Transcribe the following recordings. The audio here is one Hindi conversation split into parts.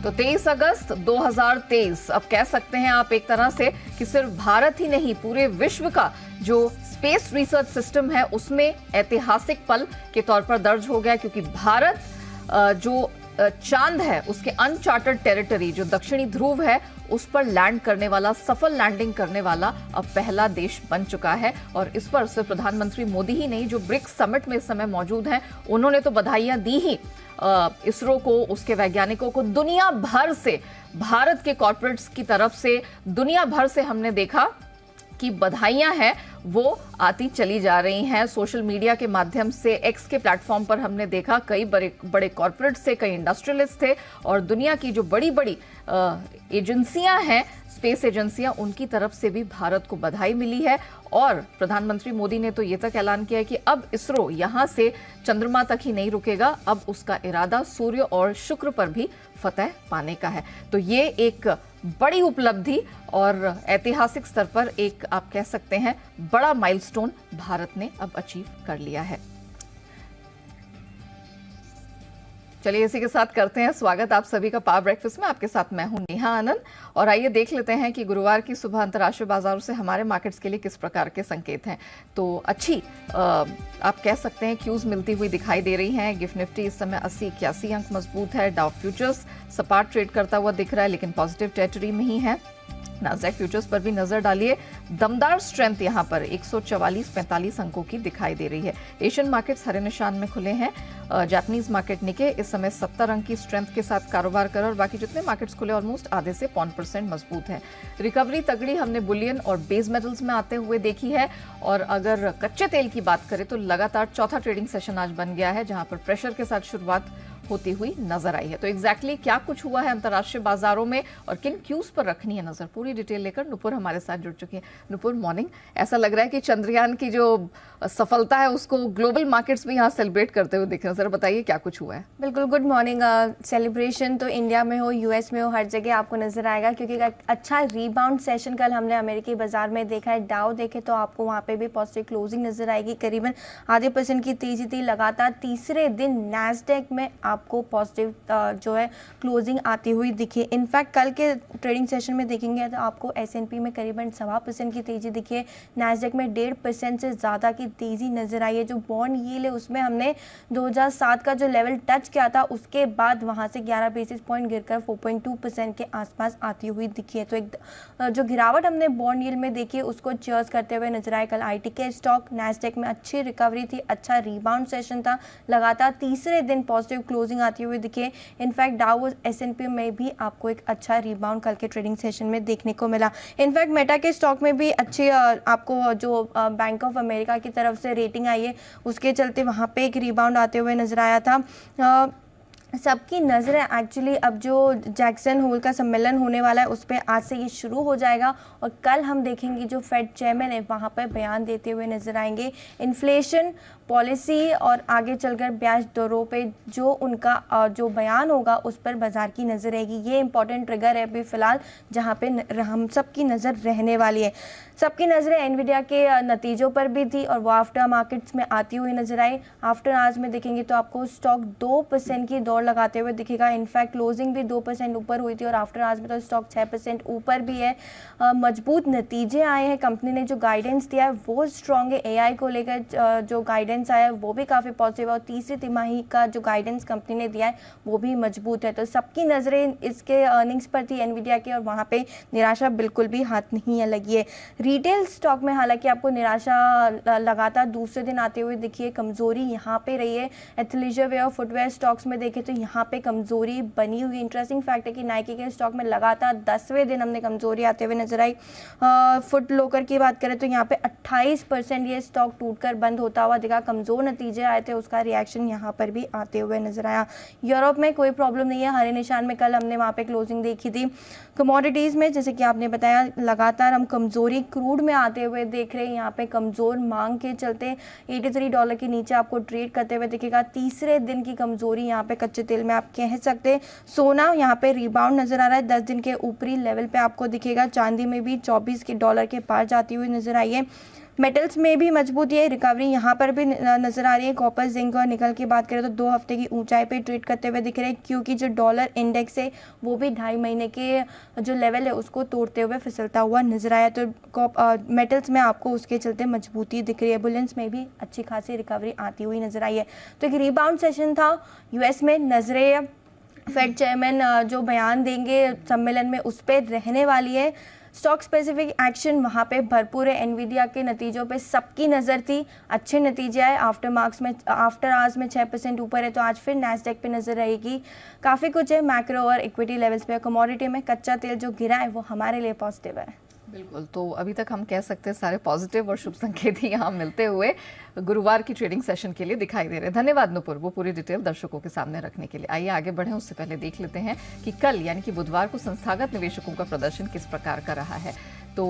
तो 23 अगस्त 2023 अब कह सकते हैं आप एक तरह से कि सिर्फ भारत ही नहीं पूरे विश्व का जो स्पेस रिसर्च सिस्टम है उसमें ऐतिहासिक पल के तौर पर दर्ज हो गया, क्योंकि भारत जो चांद है उसके अनचार्टर्ड टेरिटरी जो दक्षिणी ध्रुव है उस पर लैंड करने वाला, सफल लैंडिंग करने वाला अब पहला देश बन चुका है। और इस पर सिर्फ प्रधानमंत्री मोदी ही नहीं, जो ब्रिक्स समिट में इस समय मौजूद हैं उन्होंने तो बधाइयां दी ही इसरो को, उसके वैज्ञानिकों को। दुनिया भर से, भारत के कॉर्पोरेट्स की तरफ से दुनिया भर से हमने देखा कि बधाइयां हैं वो आती चली जा रही हैं। सोशल मीडिया के माध्यम से, एक्स के प्लेटफॉर्म पर हमने देखा कई बड़े बड़े कॉर्पोरेट्स थे, कई इंडस्ट्रियलिस्ट थे और दुनिया की जो बड़ी बड़ी एजेंसियां हैं, स्पेस एजेंसियां, उनकी तरफ से भी भारत को बधाई मिली है। और प्रधानमंत्री मोदी ने तो ये तक ऐलान किया है कि अब इसरो यहां से चंद्रमा तक ही नहीं रुकेगा, अब उसका इरादा सूर्य और शुक्र पर भी फतह पाने का है। तो ये एक बड़ी उपलब्धि और ऐतिहासिक स्तर पर एक आप कह सकते हैं बड़ा माइलस्टोन भारत ने अब अचीव कर लिया है। चलिए इसी के साथ करते हैं स्वागत आप सभी का पावर ब्रेकफास्ट में। आपके साथ मैं हूं नेहा आनंद और आइए देख लेते हैं कि गुरुवार की सुबह अंतर्राष्ट्रीय बाजारों से हमारे मार्केट्स के लिए किस प्रकार के संकेत हैं। तो अच्छी आप कह सकते हैं क्यूज मिलती हुई दिखाई दे रही हैं। गिफ्ट निफ्टी इस समय 80-81 अंक मजबूत है। डाउ फ्यूचर्स सपाट ट्रेड करता हुआ दिख रहा है लेकिन पॉजिटिव टेरिटरी में ही है। नाज़डैक फ्यूचर्स पर भी नजर डालिए, दमदार स्ट्रेंथ यहां पर 144-45 अंकों की दिखाई दे रही है। एशियन मार्केट्स हरे निशान में खुले हैं। जापानीज मार्केट निके इस समय 70 अंक की स्ट्रेंथ के साथ कारोबार कर और बाकी जितने मार्केट्स खुले ऑलमोस्ट आधे से 1% मजबूत है। रिकवरी तगड़ी हमने बुलियन और बेस मेटल्स में आते हुए देखी है। और अगर कच्चे तेल की बात करें तो लगातार चौथा ट्रेडिंग सेशन आज बन गया है जहां पर प्रेशर के साथ शुरुआत होती हुई नजर आई है। तो एग्जैक्टली क्या कुछ हुआ है अंतर्राष्ट्रीय बाजारों में और किन क्यूज पर रखनी है नजर, पूरी डिटेल लेकर नुपुर हमारे साथ जुड़ चुकी है। नुपुर मॉर्निंग। ऐसा लग रहा है कि चंद्रयान की जो सफलता है उसको ग्लोबल मार्केट्स भी यहाँ सेलिब्रेट करते हुए दिख रहे हैं। जरा बताइए क्या कुछ हुआ है। बिल्कुल, गुड मॉर्निंग। सेलिब्रेशन तो इंडिया में हो, यूएस में हो, हर जगह आपको नजर आएगा क्योंकि अच्छा रीबाउंड सेशन कल हमने अमेरिकी बाजार में देखा है। डाउ देखे तो आपको वहाँ पे भी पॉजिटिव क्लोजिंग नजर आएगी, करीबन ½ % की तेजी थी। लगातार तीसरे दिन नैस्डैक में आपको पॉजिटिव जो है क्लोजिंग आती हुई दिखी। इनफैक्ट कल के ट्रेडिंग सेशन में देखेंगे तो आपको S&P में करीबन 1.25% की तेजी दिखी है। नैस्डैक में 1.5% से ज़्यादा की तेजी नजर आई है। जो बॉन्ड यील्ड है उसमें हमने 2007 का जो लेवल टच किया था उसके बाद वहाँ से 11 बेसिस पॉइंट गिरकर 4.2% के आसपास आती हुई दिखी है। तो एक जो गिरावट हमने बॉन्ड यील्ड में देखी है उसको चेयर्स करते हुए नजर आए। कल IT के स्टॉक, नैस्डैक में अच्छी रिकवरी थी, अच्छा रीबाउंड सेशन था। लगातार तीसरे दिन पॉजिटिव क्लोजिंग आती हुई दिखे। इनफैक्ट डाउ S&P में भी आपको एक अच्छा रिबाउंड कल के ट्रेडिंग सेशन में देखने को मिला। इनफैक्ट मेटा के स्टॉक में भी अच्छी आपको जो बैंक ऑफ अमेरिका की तरफ से रेटिंग आई है उसके चलते वहाँ पे एक रिबाउंड आते हुए नजर आया था। सबकी नज़रें एक्चुअली अब जो जैक्सन होल का सम्मेलन होने वाला है उस पर आज से ये शुरू हो जाएगा और कल हम देखेंगे जो फेड चेयरमैन है वहाँ पर बयान देते हुए नजर आएंगे। इन्फ्लेशन पॉलिसी और आगे चलकर ब्याज दरों पे जो उनका जो बयान होगा उस पर बाजार की नज़र रहेगी। ये इंपॉर्टेंट ट्रिगर है अभी फ़िलहाल जहाँ पे हम सबकी नज़र रहने वाली है। सबकी नज़रें एनवीडिया के नतीजों पर भी थी और वो आफ्टर मार्केट्स में आती हुई नजर आई। आफ्टर आज में देखेंगे तो आपको स्टॉक 2% की दौड़ लगाते हुए दिखेगा। इनफैक्ट क्लोजिंग भी 2% ऊपर हुई थी और आफ्टर आज में तो स्टॉक 6% ऊपर भी है। मजबूत नतीजे आए हैं, कंपनी ने जो गाइडेंस दिया है वो स्ट्रॉन्ग है। AI को लेकर जो गाइडेंस आया है वो भी काफ़ी पॉजिटिव है और तीसरी तिमाही का जो गाइडेंस कंपनी ने दिया है वो भी मजबूत है। तो सबकी नज़रें इसके अर्निंग्स पर थी एनवीडिया की और वहाँ पे निराशा बिल्कुल भी हाथ नहीं लगी है। रिटेल स्टॉक में हालांकि आपको निराशा लगातार दूसरे दिन आते हुए दिखी है, कमजोरी यहाँ पे रही है। एथलीजर वेयर, फुटवेयर स्टॉक्स में देखें तो यहाँ पे कमजोरी बनी हुई। इंटरेस्टिंग फैक्ट है कि नाइकी के स्टॉक में लगातार 10वें दिन हमने कमजोरी आते हुए नजर आई। फुट लोकर की बात करें तो यहाँ पे 28% ये स्टॉक टूटकर बंद होता हुआ दिखा। कमजोर नतीजे आए थे, उसका रिएक्शन यहाँ पर भी आते हुए नजर आया। यूरोप में कोई प्रॉब्लम नहीं है, हरे निशान में कल हमने वहाँ पे क्लोजिंग देखी थी। कमोडिटीज़ में जैसे कि आपने बताया लगातार हम कमजोरी क्रूड में आते हुए देख रहे हैं। यहाँ पे कमजोर मांग के चलते $83 के नीचे आपको ट्रेड करते हुए दिखेगा। तीसरे दिन की कमजोरी यहाँ पे कच्चे तेल में आप कह सकते हैं। सोना यहाँ पे रिबाउंड नजर आ रहा है, 10 दिन के ऊपरी लेवल पे आपको दिखेगा। चांदी में भी $24 के पार जाती हुई नजर आई है। मेटल्स में भी मजबूती है, रिकवरी यहाँ पर भी नजर आ रही है। कॉपर, जिंक और निकल की बात करें तो 2 हफ्ते की ऊंचाई पे ट्रेड करते हुए दिख रहे हैं, क्योंकि जो डॉलर इंडेक्स है वो भी 2.5 महीने के जो लेवल है उसको तोड़ते हुए फिसलता हुआ नजर आया। तो मेटल्स में आपको उसके चलते मजबूती दिख रही है। बुलियंस में भी अच्छी खासी रिकवरी आती हुई नजर आई है। तो एक रिबाउंड सेशन था यूएस में। नजरें फेड चेयरमैन जो बयान देंगे सम्मेलन में उस पर रहने वाली है। स्टॉक स्पेसिफिक एक्शन वहाँ पे भरपूर है। एनवीडिया के नतीजों पे सबकी नज़र थी, अच्छे नतीजे आए। आफ्टर आवर्स में 6% ऊपर है। तो आज फिर नैस्डैक पे नज़र रहेगी। काफ़ी कुछ है मैक्रो और इक्विटी लेवल्स पे। कमोडिटी में कच्चा तेल जो गिरा है वो हमारे लिए पॉजिटिव है। बिल्कुल, तो अभी तक हम कह सकते हैं सारे पॉजिटिव और शुभ संकेत ही यहाँ मिलते हुए गुरुवार की ट्रेडिंग सेशन के लिए दिखाई दे रहे हैं। धन्यवाद नुपुर, वो पूरी डिटेल दर्शकों के सामने रखने के लिए। आइए आगे बढ़ें, उससे पहले देख लेते हैं कि कल यानी कि बुधवार को संस्थागत निवेशकों का प्रदर्शन किस प्रकार का रहा है। तो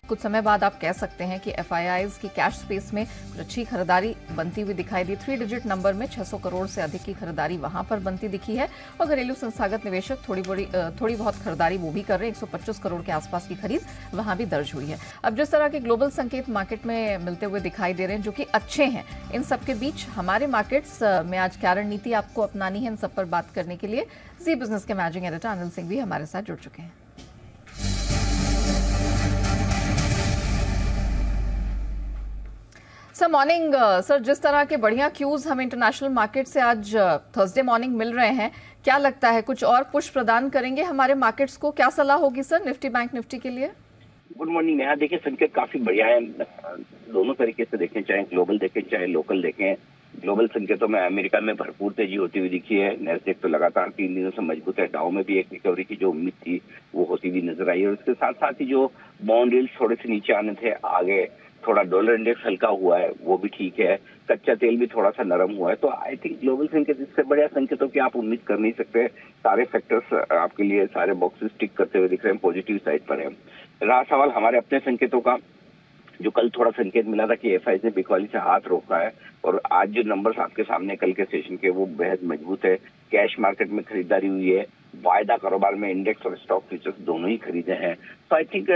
कुछ समय बाद आप कह सकते हैं कि एफआईआईज की कैश स्पेस में कुछ अच्छी खरीदारी बनती हुई दिखाई दी। 3 डिजिट नंबर में 600 करोड़ से अधिक की खरीदारी वहां पर बनती दिखी है और घरेलू संस्थागत निवेशक थोड़ी बहुत खरीदारी वो भी कर रहे हैं। 125 करोड़ के आसपास की खरीद वहां भी दर्ज हुई है। अब जिस तरह के ग्लोबल संकेत मार्केट में मिलते हुए दिखाई दे रहे हैं जो कि अच्छे हैं, इन सबके बीच हमारे मार्केट्स में आज क्या रणनीति आपको अपनानी है, इन सब पर बात करने के लिए जी बिजनेस के मैनेजिंग एडिटर अनिल सिंह भी हमारे साथ जुड़ चुके हैं। Sir morning. सर, जिस तरह के बढ़िया क्यूज हमें इंटरनेशनल मार्केट से आज थर्सडे मॉर्निंग मिल रहे हैं, क्या लगता है कुछ और पुश प्रदान करेंगे हमारे मार्केट्स को? क्या सलाह होगी सर निफ्टी बैंक निफ्टी के लिए? Good morning Neha. देखिए, संकेत काफी बढ़िया है, दोनों तरीके से देखें, चाहे ग्लोबल देखें चाहे लोकल देखें। ग्लोबल संकेतों में अमेरिका में भरपूर तेजी होती हुई दिखी है। नैस्डैक तो लगातार 3 दिनों से मजबूत है। डाउ में भी एक रिकवरी की जो उम्मीद थी वो होती हुई नजर आई है। और उसके साथ साथ ही जो बॉन्ड यील्ड्स थोड़े से नीचे आने थे, आगे थोड़ा डॉलर इंडेक्स हल्का हुआ है, वो भी ठीक है। कच्चा तेल भी थोड़ा सा नरम हुआ है। तो आई थिंक ग्लोबल संकेत, इससे बढ़िया संकेतों की आप उम्मीद कर नहीं सकते। सारे फैक्टर्स आपके लिए, सारे बॉक्सेस टिक करते हुए दिख रहे हैं, पॉजिटिव साइड पर है। रहा सवाल हमारे अपने संकेतों का, जो कल थोड़ा संकेत मिला था कि एफआई ने बिकवाली से हाथ रोका है, और आज जो नंबर्स आपके सामने कल के सेशन के वो बेहद मजबूत है। कैश मार्केट में खरीदारी हुई है, वायदा कारोबार में इंडेक्स और स्टॉक फ्यूचर्स दोनों ही खरीदे हैं। तो आई थिंक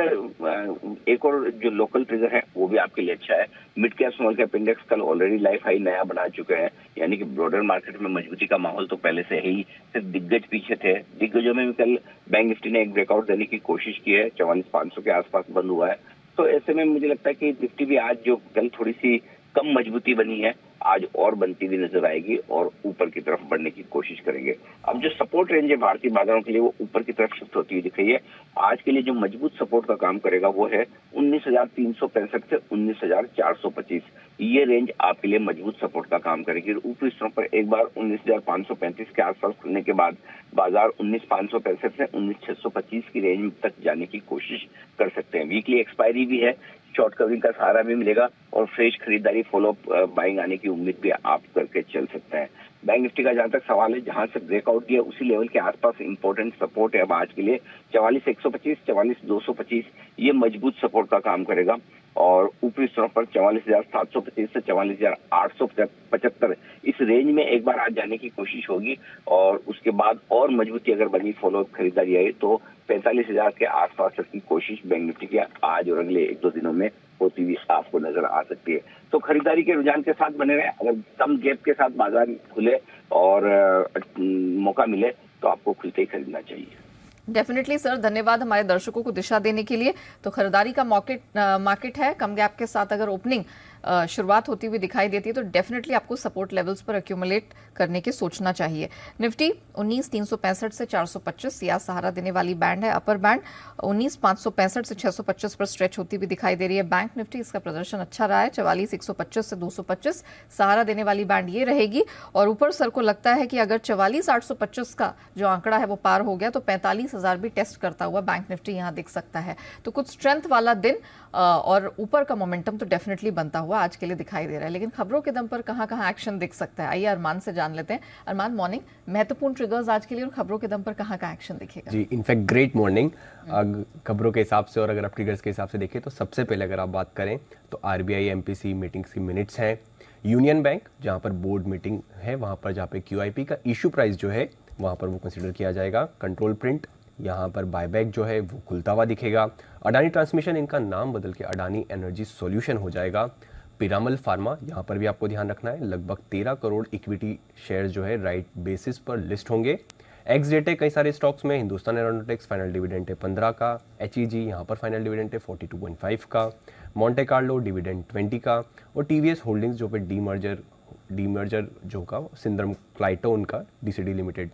एक और जो लोकल ट्रिगर है वो भी आपके लिए अच्छा है। Mid cap small cap index कल ऑलरेडी लाइफ हाई नया बना चुके हैं, यानी कि ब्रॉडर मार्केट में मजबूती का माहौल तो पहले से ही। सिर्फ दिग्गज पीछे थे। दिग्गजों में भी कल बैंक निफ्टी ने एक ब्रेकआउट देने की कोशिश की है, 44,500 के आसपास बंद हुआ है। तो ऐसे में मुझे लगता है कि निफ्टी भी आज जो कल थोड़ी सी कम मजबूती बनी है, आज और बनती हुई नजर आएगी और ऊपर की तरफ बढ़ने की कोशिश करेंगे। अब जो सपोर्ट रेंज है भारतीय बाजारों के लिए वो ऊपर की तरफ शिफ्ट होती हुई दिख रही है। आज के लिए जो मजबूत सपोर्ट का काम करेगा वो है 19,365 से 19,425। ये रेंज आपके लिए मजबूत सपोर्ट का काम करेगी। ऊपरी स्तरों पर एक बार 19,535 के आसपास खुलने के बाद बाजार 19,565 से 19,625 की रेंज तक जाने की कोशिश कर सकते हैं। वीकली एक्सपायरी भी है, शॉर्ट कवरिंग का सहारा भी मिलेगा और फ्रेश खरीदारी फॉलो बाइंग आने की उम्मीद भी आप करके चल सकते हैं। बैंक निफ्टी का जहां तक सवाल है, जहां से ब्रेकआउट दिया उसी लेवल के आसपास इंपॉर्टेंट सपोर्ट है अब आज के लिए 44,125, 44,225। ये मजबूत सपोर्ट का काम करेगा और ऊपरी स्तरों पर 44,725 से 44,875 इस रेंज में एक बार आज जाने की कोशिश होगी। और उसके बाद और मजबूती अगर बनी, फॉलो खरीदारी आई, तो 45,000 के आसपास तक की कोशिश बैंक निफ्टी की आज और अगले 1-2 दिनों में होती हुई आपको नजर आ सकती है। तो खरीदारी के रुझान के साथ बने रहे। अगर कम गैप के साथ बाजार खुले और मौका मिले तो आपको खुलते ही खरीदना चाहिए। डेफिनेटली सर, धन्यवाद हमारे दर्शकों को दिशा देने के लिए। तो खरीदारी का मार्केट है, कम गैप के साथ अगर ओपनिंग शुरुआत होती हुई दिखाई देती है तो डेफिनेटली आपको सपोर्ट लेवल्स पर एक्यूमुलेट करने की सोचना चाहिए। निफ्टी 19,365 से 425 या सहारा देने वाली बैंड है। अपर बैंड 19,565 से 625 पर स्ट्रेच होती हुई दिखाई दे रही है। बैंक निफ्टी, इसका प्रदर्शन अच्छा रहा है, 44,125 से 225 सहारा देने वाली बैंड ये रहेगी। और ऊपर सर को लगता है कि अगर 44,825 का जो आंकड़ा है वो पार हो गया तो 45,000 भी टेस्ट करता हुआ बैंक निफ्टी यहाँ दिख सकता है। तो कुछ स्ट्रेंथ वाला दिन और ऊपर का मोमेंटम तो डेफिनेटली बनता हुआ आज के लिए दिखाई दे रहा है। लेकिन खबरों के दम पर कहां कहां एक्शन दिख सकता है, आइए अरमान से जान लेते हैं। अरमान, मॉर्निंग, महत्वपूर्ण ट्रिगर्स आज के लिए और खबरों के दम पर कहां कहां एक्शन दिखेगा? जी, इनफैक्ट ग्रेट मॉर्निंग। खबरों के हिसाब से और अगर आप ट्रिगर्स के हिसाब से देखें तो सबसे पहले अगर आप बात करें तो आरबीआई एमपीसी मीटिंग्स की मिनट्स हैं। यूनियन बैंक जहां पर बोर्ड मीटिंग है, वहां पर जहां पे क्यूआईपी का इशू प्राइस जो है वहां पर वो कंसिडर किया जाएगा। कंट्रोल प्रिंट, यहाँ पर बायबैक जो है वो खुलता हुआ दिखेगा। अडानी ट्रांसमिशन इनका नाम बदल के अडानी एनर्जी सॉल्यूशन हो जाएगा। पिरामल फार्मा, यहाँ पर भी आपको ध्यान रखना है, लगभग 13 करोड़ इक्विटी शेयर जो है राइट बेसिस पर लिस्ट होंगे। एक्स डेट है कई सारे स्टॉक्स में, हिंदुस्तान एरोनॉटिक्स फाइनल डिविडेंड है 15 का, HEG यहाँ पर फाइनल डिविडेंड है 42.5 का, मोंटे कार्लो डिविडेंड 20 का, और TVS होल्डिंग्स जो पे डीमर्जर जो का सिंद्रम क्लाइटोन का DCD limited.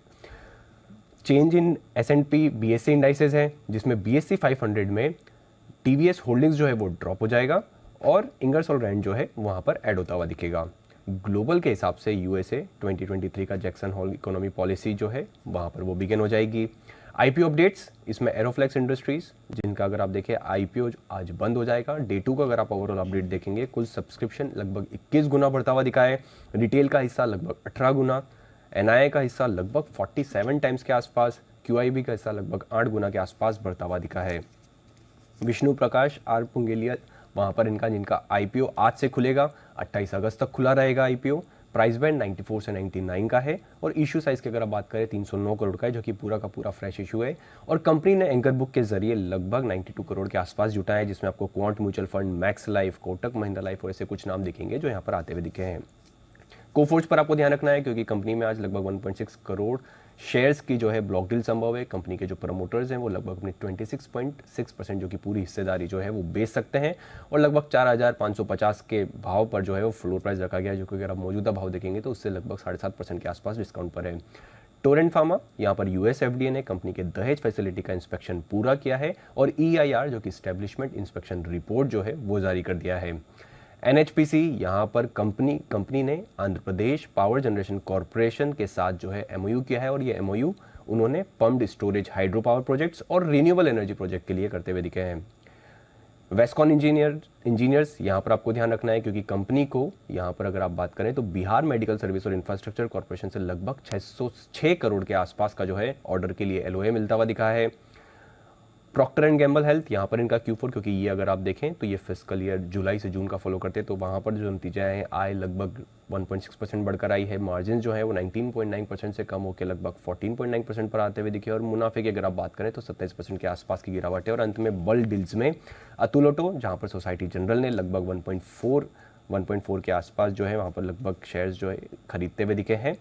Change in S&P BSE indices है, जिसमें BSE 500 में TVS होल्डिंग्स जो है वो ड्रॉप हो जाएगा और इंगरसोल रैंड जो है वहाँ पर ऐड होता हुआ दिखेगा। ग्लोबल के हिसाब से USA 2023 का जैक्सन होल इकोनॉमी पॉलिसी जो है वहाँ पर वो बिगिन हो जाएगी। IPO अपडेट्स, इसमें एरोफ्लेक्स इंडस्ट्रीज जिनका अगर आप देखें IPO आज बंद हो जाएगा। डे 2 का अगर आप ओवरऑल अपडेट देखेंगे, कुल सब्सक्रिप्शन लगभग 21 गुना बढ़ता हुआ दिखा है, रिटेल का हिस्सा लगभग 18 गुना, NII का हिस्सा लगभग 47 टाइम्स के आसपास, QIB का हिस्सा लगभग 8 गुना के आसपास बढ़ता हुआ दिखा है। विष्णु प्रकाश आर पुंगेलिया, वहाँ पर जिनका IPO आज से खुलेगा, 28 अगस्त तक खुला रहेगा IPO। प्राइस बैंड 94 से 99 का है और इशू साइज की अगर आप बात करें 309 करोड़ का है, जो कि पूरा का पूरा फ्रेश इशू है। और कंपनी ने एंकर बुक के जरिए लगभग 92 करोड़ के आसपास जुटाया है, जिसमें आपको quant mutual fund, max life, Kotak Mahindra life और ऐसे कुछ नाम दिखेंगे जो यहाँ पर आते हुए दिखे हैं। कोफोर्ज पर आपको ध्यान रखना है क्योंकि कंपनी में आज लगभग 1.6 करोड़ शेयर्स की जो है ब्लॉक डील संभव है। कंपनी के जो प्रमोटर्स हैं वो लगभग अपनी 26.6% जो कि पूरी हिस्सेदारी जो है वो बेच सकते हैं और लगभग 4,550 के भाव पर जो है वो फ्लोर प्राइस रखा गया है, जो कि अगर आप मौजूदा भाव देखेंगे तो उससे लगभग 7.5% के आसपास डिस्काउंट पर है। टोरेंट फार्मा, यहाँ पर US FDA ने कंपनी के दहेज फैसिलिटी का इंस्पेक्शन पूरा किया है और EIR जो कि इस्टेब्लिशमेंट इंस्पेक्शन रिपोर्ट जो है वो जारी कर दिया है। NHPC, यहाँ पर कंपनी ने Andhra Pradesh power generation corporation के साथ जो है MOU किया है और ये MOU उन्होंने pumped storage hydro power projects और रिन्यूएबल एनर्जी प्रोजेक्ट के लिए करते हुए दिखे हैं। वेस्कॉन इंजीनियर्स, यहाँ पर आपको ध्यान रखना है क्योंकि कंपनी को यहाँ पर अगर आप बात करें तो बिहार मेडिकल सर्विस और इंफ्रास्ट्रक्चर कॉरपोरेशन से लगभग 606 करोड़ के आसपास का जो है ऑर्डर के लिए LOA मिलता हुआ दिखा है। प्रॉक्टर एंड गैम्बल हेल्थ, यहाँ पर इनका Q4, क्योंकि ये अगर आप देखें तो ये फिस्कल ईयर जुलाई से जून का फॉलो करते हैं, तो वहाँ पर जो नतीजा है आय लगभग 1.6% बढ़कर आई है। मार्जिन जो है वो 19.9% से कम होकर लगभग 14.9% पर आते हुए दिखे और मुनाफे की अगर आप बात करें तो 27% के आसपास की गिरावट है। और अंत में बल्क डील्स में अतुल ऑटो, जहाँ पर सोसाइटी जनरल ने लगभग 1.4 के आसपास जो है वहाँ पर लगभग शेयर्स जो है खरीदते हुए दिखे हैं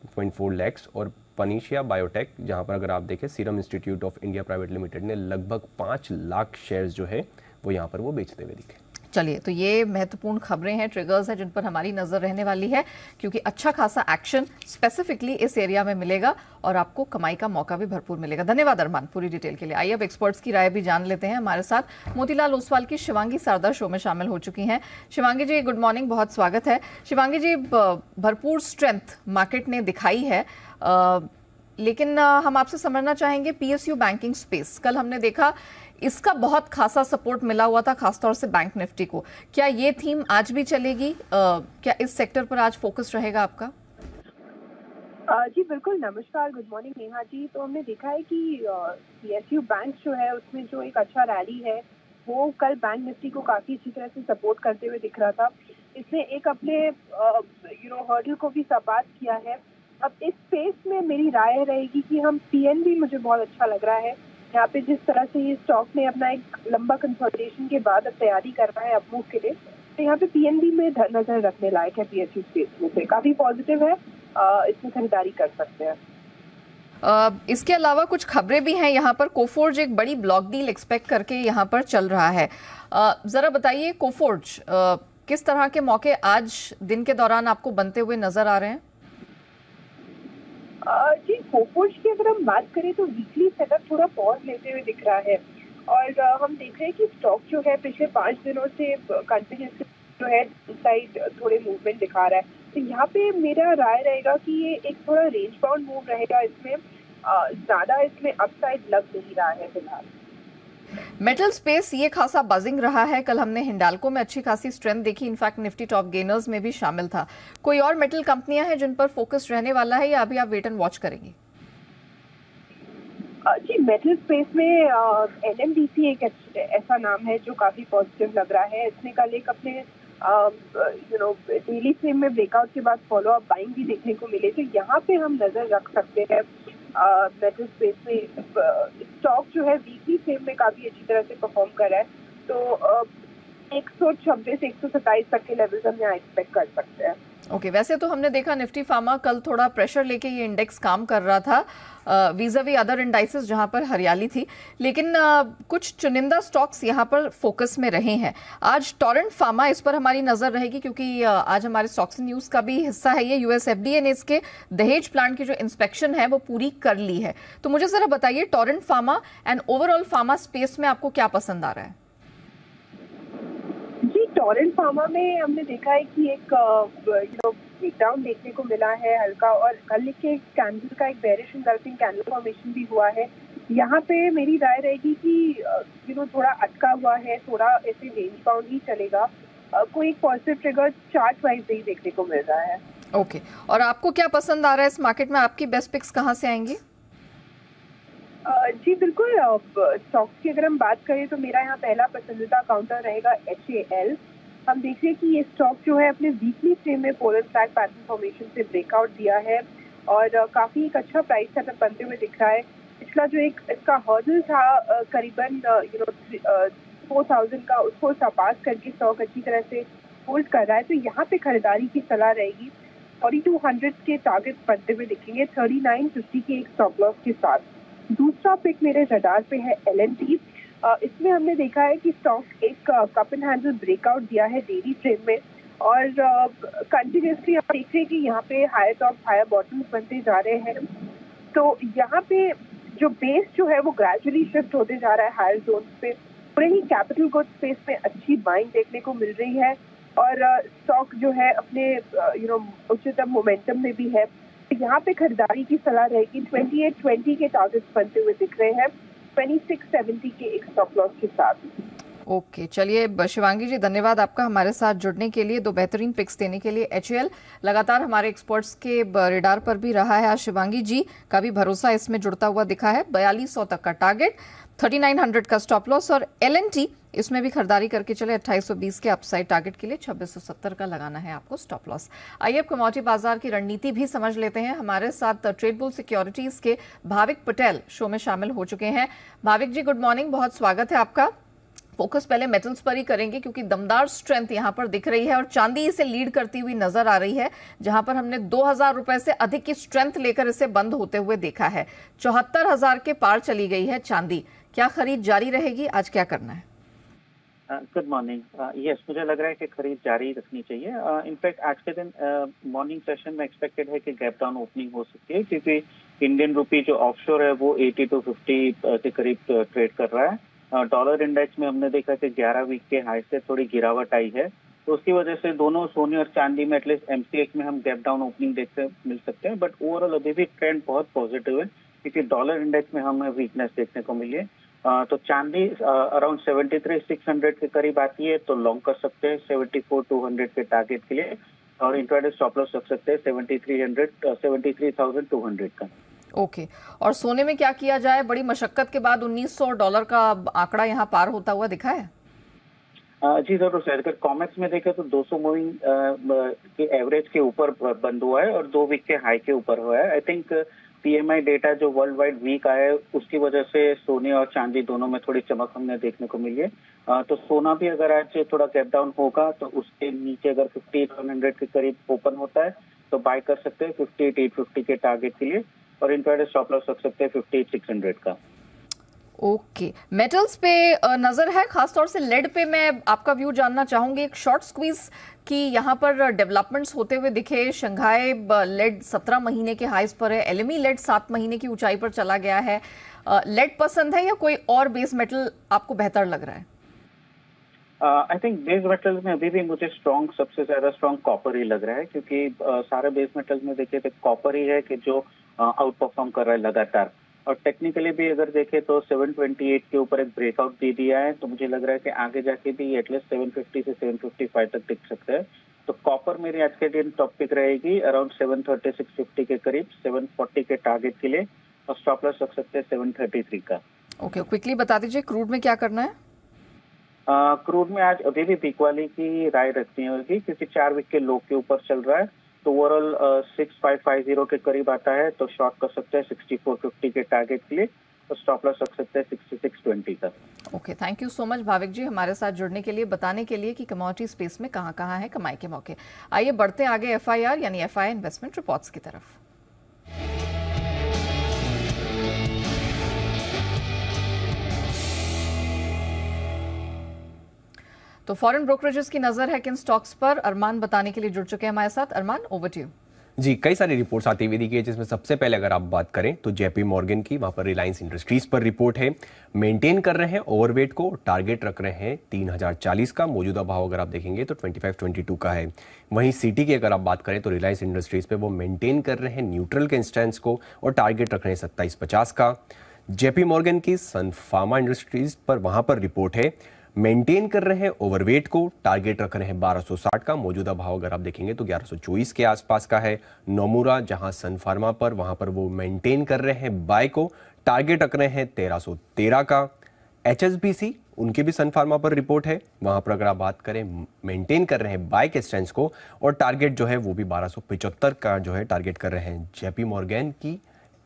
0.4 लाख, और पनीशिया बायोटेक, जहां पर अगर आप देखें serum institute of India private limited ने लगभग 5 लाख शेयर्स जो है वो यहां पर वो बेचते हुए दिखे। चलिए, तो ये महत्वपूर्ण खबरें हैं, ट्रिगर्स हैं जिन पर हमारी नजर रहने वाली है क्योंकि अच्छा खासा एक्शन स्पेसिफिकली इस एरिया में मिलेगा और आपको कमाई का मौका भी भरपूर मिलेगा। धन्यवाद अरमान पूरी डिटेल के लिए। आइए अब एक्सपर्ट्स की राय भी जान लेते हैं। हमारे साथ मोतीलाल ओसवाल की शिवांगी सरदार शो में शामिल हो चुकी हैं। शिवांगी जी, गुड मॉर्निंग, बहुत स्वागत है। शिवांगी जी, भरपूर स्ट्रेंथ मार्केट ने दिखाई है, लेकिन हम आपसे समझना चाहेंगे PSU बैंकिंग स्पेस, कल हमने देखा इसका बहुत खासा सपोर्ट मिला हुआ था, खासतौर से बैंक निफ्टी को। क्या ये थीम आज भी चलेगी? क्या इस सेक्टर पर आज फोकस रहेगा आपका? जी बिल्कुल, नमस्कार, गुड मॉर्निंग नेहा जी। तो हमने देखा है कि PSU बैंक जो है उसमें जो एक अच्छा रैली है वो कल बैंक निफ्टी को काफी अच्छी तरह से सपोर्ट करते हुए दिख रहा था। इसने एक अपने हर्डल को भी सपाट किया है। अब इस स्पेस में मेरी राय रहेगी कि हम PNB, मुझे बहुत अच्छा लग रहा है यहाँ पे जिस तरह से ये स्टॉक ने अपना एक लंबा कंसोलिडेशन के बाद अब तैयारी कर रहा है अपमूव के लिए, तो यहाँ पे PNB में नजर रखने लायक है। PSU स्पेस में से काफी पॉजिटिव है, इसमें खरीदारी कर सकते हैं। इसके अलावा कुछ खबरें भी हैं यहाँ पर। कोफोर्ज एक बड़ी ब्लॉक डील एक्सपेक्ट करके यहाँ पर चल रहा है, जरा बताइए कोफोर्ज किस तरह के मौके आज दिन के दौरान आपको बनते हुए नजर आ रहे हैं? जी, कोफोर्ज की अगर हम बात करें तो वीकली सेटअप थोड़ा पॉज लेते हुए दिख रहा है और हम देख रहे हैं कि स्टॉक जो है पिछले 5 दिनों से कंटिन्यूसली जो है साइड थोड़े मूवमेंट दिखा रहा है। तो यहाँ पे मेरा राय रहेगा कि ये एक थोड़ा रेंज बाउंड मूव रहेगा, इसमें ज्यादा इसमें अपसाइड लग नहीं रहा है फिलहाल। मेटल स्पेस ये खासा बजिंग रहा है, कल हमने हिंडाल्को में अच्छी खासी स्ट्रेंथ देखी, इनफैक्ट निफ्टी टॉप गेनर्स में भी शामिल था। कोई और मेटल कंपनियां हैं जिन पर फोकस रहने वाला है या अभी आप वेट एंड वॉच करेंगे? जी, मेटल स्पेस में NMDC एक ऐसा नाम है जो काफी पॉजिटिव लग रहा है। इसने कल एक अपने डेली फ्रेम में ब्रेकआउट के बाद फॉलो अप बाइंग भी देखने को मिले, तो यहाँ पे हम नजर रख सकते हैं मेटल स्पेस में। स्टॉक जो है वीकली फ्रेम में काफी अच्छी तरह से परफॉर्म कर रहा है, तो 126 127 तक के लेवल्स हम यहाँ एक्सपेक्ट कर सकते हैं। ओके, वैसे तो हमने देखा निफ्टी फार्मा कल थोड़ा प्रेशर लेके ये इंडेक्स काम कर रहा था वीज़ावी अदर इंडाइसेस जहां पर हरियाली थी, लेकिन कुछ चुनिंदा स्टॉक्स यहां पर फोकस में रहे हैं। आज टोरेंट फार्मा, इस पर हमारी नजर रहेगी क्योंकि आज हमारे स्टॉक्स न्यूज का भी हिस्सा है ये। यूएस एफडीए ने इसके दहेज प्लांट की जो इंस्पेक्शन है वो पूरी कर ली है। तो मुझे जरा बताइए Torrent pharma and overall pharma space में आपको क्या पसंद आ रहा है? जी, टोरेंट फार्मा में हमने देखा है कि एक ब्रेकडाउन देखने को मिला है हल्का, और कल के कैंडल का एक बेरिश इंगल्फिंग कैंडल फॉर्मेशन भी हुआ है। यहाँ पे मेरी राय रहेगी कि थोड़ा अटका हुआ है, थोड़ा ऐसे रेंज बाउंड ही चलेगा, कोई एक पॉजिटिव ट्रिगर चार्ट वाइज नहीं देखने को मिल रहा है। ओके, और आपको क्या पसंद आ रहा है इस मार्केट में? आपकी बेस्ट पिक्स कहाँ से आएंगी? जी बिल्कुल, स्टॉक्स की अगर हम बात करें तो मेरा यहाँ पहला पसंदीदा काउंटर रहेगा HAL। हम देख रहे हैं कि ये स्टॉक जो है अपने वीकली फ्रेम में पोलर फ्लैग पैटर्न फॉर्मेशन से ब्रेकआउट दिया है और काफी एक अच्छा प्राइस सेटअप बनते हुए दिख रहा है। पिछला जो एक इसका हर्डल था करीबन 4000 का, उसको सरपास करके स्टॉक अच्छी तरह से होल्ड कर रहा है, तो यहाँ पे खरीदारी की सलाह रहेगी। 4200 के टारगेट बनते हुए दिखेंगे 3950 के एक स्टॉप लॉस के साथ। दूसरा पिक मेरे रडार पे है L&T। इसमें हमने देखा है कि स्टॉक एक कप एंड हैंडल ब्रेकआउट दिया है डेली फ्रेम में, और कंटिन्यूसली हम देख रहे हैं कि यहाँ पे हायर टॉप हायर बॉटम्स बनते जा रहे हैं। तो यहाँ पे जो बेस जो है वो ग्रेजुअली शिफ्ट होते जा रहा है हायर जोन पे। पूरे ही कैपिटल गुड स्पेस में अच्छी बाइंग देखने को मिल रही है, और स्टॉक जो है अपने उच्चतम मोमेंटम में भी है। यहाँ पे खरीदारी की सलाह रहेगी। 2820 के टारगेट्स बनते हुए दिख रहे हैं 2670 के एक स्टॉप लॉस के साथ। ओके, चलिए शिवांगी जी, धन्यवाद आपका हमारे साथ जुड़ने के लिए, दो बेहतरीन पिक्स देने के लिए। HAL लगातार हमारे एक्सपर्ट्स के रेडार पर भी रहा है। आज शिवांगी जी का भी भरोसा इसमें जुड़ता हुआ दिखा है। 4200 तक का टारगेट, 3900 का स्टॉप लॉस, और L&T इसमें भी खरीदारी करके चले 2820 के अपसाइड टारगेट के लिए 2670 का लगाना है आपको स्टॉप लॉस। आइए अब कमोडिटी बाजार की रणनीति भी समझ लेते हैं। हमारे साथ ट्रेड बुल सिक्योरिटीज के भाविक पटेल शो में शामिल हो चुके हैं। भाविक जी गुड मॉर्निंग, बहुत स्वागत है आपका। फोकस पहले मेटल्स पर ही करेंगे क्योंकि दमदार स्ट्रेंथ यहां पर दिख रही है और चांदी इसे लीड करती हुई नजर आ रही है, जहां पर हमने 2000 रुपए से अधिक की स्ट्रेंथ लेकर इसे बंद होते हुए देखा है। 74,000 के पार चली गई है चांदी। क्या खरीद जारी रहेगी? आज क्या करना है? Good morning. यस, मुझे लग रहा है कि खरीद जारी रखनी चाहिए। इनफैक्ट आज के दिन मॉर्निंग सेशन में एक्सपेक्टेड है कि गैप डाउन ओपनिंग हो सकती है, क्योंकि इंडियन रुपी जो ऑफशोर है वो 80 to 50 के करीब ट्रेड कर रहा है। डॉलर इंडेक्स में हमने देखा कि 11 वीक के हाई से थोड़ी गिरावट आई है, तो उसकी वजह से दोनों सोने और चांदी में एटलीस्ट MCX में हम गैप डाउन ओपनिंग देखते मिल सकते हैं। बट ओवरऑल अभी भी ट्रेंड बहुत पॉजिटिव है, क्योंकि डॉलर इंडेक्स में हमें वीकनेस देखने को मिली है। तो चांदी अराउंड 73,600 के करीब आती है तो लॉन्ग कर सकते हैं 74,200 के टारगेट के लिए, और इंट्राडे स्टॉप लॉस रख सकते हैं 73,200 का। ओके, और सोने में क्या किया जाए? बड़ी मशक्कत के बाद $1900 का आंकड़ा यहाँ पार होता हुआ दिखा है। जी जरूर सर, अगर कॉमेक्स में देखें तो 200 मूविंग के एवरेज के ऊपर बंद हुआ है और 2 वीक के हाई के ऊपर हुआ है। आई थिंक PMI डेटा जो वर्ल्ड वाइड वीक आया है उसकी वजह से सोने और चांदी दोनों में थोड़ी चमक हमने देखने को मिली है। तो सोना भी अगर आज थोड़ा गैप डाउन होगा तो उसके नीचे अगर 58,100 के करीब ओपन होता है तो बाय कर सकते हैं 58,850 के टारगेट के लिए, और इंट्राडे स्टॉप लॉस रख सकते हैं 58,600 का। ओके, मेटल्स पे नजर है, खासतौर से लेड पे मैं आपका व्यू जानना चाहूंगी। एक शॉर्ट स्क्वीज की यहाँ पर डेवलपमेंट्स होते हुए दिखे। शंघाई लेड 17 महीने के हाइस पर है, LME लेड 7 महीने की ऊंचाई पर चला गया है। लेड पसंद है या कोई और बेस मेटल आपको बेहतर लग रहा है? आई थिंक बेस मेटल्स में अभी भी मुझे सबसे ज्यादा स्ट्रॉन्ग कॉपर ही लग रहा है, क्योंकि सारे बेस मेटल्स में देखे तो कॉपर ही है कि जो आउट परफॉर्म कर रहा है लगातार। और टेक्निकली भी अगर देखें तो 728 के ऊपर एक ब्रेकआउट दे दिया है, तो मुझे लग रहा है कि आगे जाके भी एटलीस्ट 750 से 755 तक टिक सकता है। तो कॉपर मेरी आज के दिन टॉप पिक रहेगी अराउंड 730-650 के करीब, 740 के टारगेट के लिए, और स्टॉप लॉस रख सकते हैं 733 का। ओके, क्विकली बता दीजिए क्रूड में क्या करना है? क्रूड में आज अभी भी पीक वाली की राय रखनी होगी, क्योंकि 4 वीक के लो के ऊपर चल रहा है। तो ओवरऑल 6550 के करीब आता है तो शॉर्ट कर सकते हैं 6450 के टारगेट के लिए, तो स्टॉप लॉस रख सकते हैं 620 का। Okay, thank you so much Bhavik ji हमारे साथ जुड़ने के लिए, बताने के लिए कि कमोडिटी स्पेस में कहां कहां है कमाई के मौके। आइए बढ़ते आगे एफआईआर यानी एफआई इन्वेस्टमेंट रिपोर्ट्स की तरफ। तो फॉरेन ब्रोकरेजेस की नजर है किन स्टॉक्स पर, अरमान बताने के लिए जुड़ चुके हैं हमारे साथ। अरमान, ओवर टू यू। जी, कई सारी रिपोर्ट्स आती हुई दिखी है, जिसमें सबसे पहले अगर आप बात करें तो जेपी मॉर्गन की, वहां पर रिलायंस इंडस्ट्रीज पर रिपोर्ट है, मेंटेन कर रहे हैं ओवरवेट को, टारगेट रख रहे हैं 3040 का, मौजूदा भाव अगर आप देखेंगे तो 2522 का है। वहीं सिटी की अगर आप बात करें तो रिलायंस इंडस्ट्रीज पे वो मेंटेन कर रहे हैं न्यूट्रल के इंस्टेंस को और टारगेट रख रहे हैं 2750 का। जेपी मॉर्गन की सन फार्मा इंडस्ट्रीज पर वहां पर रिपोर्ट है, मेंटेन कर रहे हैं ओवरवेट को, टारगेट रख रहे हैं 1260 का, मौजूदा भाव अगर आप देखेंगे तो 1124 के आसपास का है। नोमुरा जहां सन फार्मा पर, वहां पर वो मेंटेन कर रहे हैं बाय को, टारगेट रख रहे हैं 1313 का। एचएसबीसी, उनकी भी सन फार्मा पर रिपोर्ट है, वहां पर अगर आप बात करें मेंटेन कर रहे हैं बाय के स्टैंस को और टारगेट जो है वो भी 1275 का जो है टारगेट कर रहे हैं। जेपी मॉर्गन की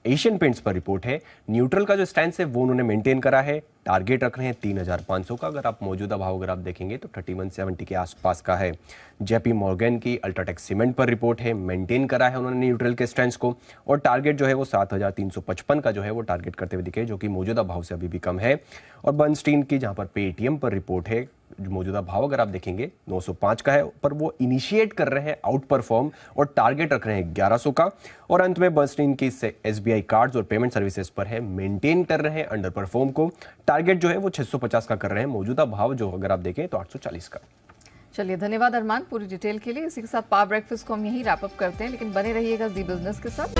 एशियन पेंट्स पर रिपोर्ट है, न्यूट्रल का जो स्टैंस है वो उन्होंने मेंटेन करा है, टारगेट रख रहे हैं 3500 का, अगर आप मौजूदा भाव अगर आप देखेंगे तो 3170 के आसपास का है। जेपी मॉर्गन की अल्ट्राटेक सीमेंट पर रिपोर्ट है, मेंटेन करा है उन्होंने न्यूट्रल के स्टैंस को और टारगेट जो है वो 7355 का जो है वो टारगेट करते हुए दिखे, जो कि मौजूदा भाव से अभी भी कम है। और बर्नस्टीन की जहां पर पेटीएम पर रिपोर्ट है, जो मौजूदा भाव अगर आप देखेंगे 905 का है, पर वो इनिशिएट कर रहे हैं आउट परफॉर्म और टारगेट रख रहे हैं 1100 का। और अंत में बर्नस्टीन की एसबीआई कार्ड्स और पेमेंट सर्विसेज पर है, मेंटेन कर रहे हैं अंडर परफॉर्म को, टारगेट जो है वो 650 का कर रहे हैं, मौजूदा भाव जो अगर आप देखें तो 840 का। चलिए, धन्यवाद अरमान पूरी डिटेल के लिए। इसी के साथ पावर ब्रेकफास्ट को हम यहीं रैप अप करते हैं, लेकिन बने रहिएगा जी बिजनेस के साथ।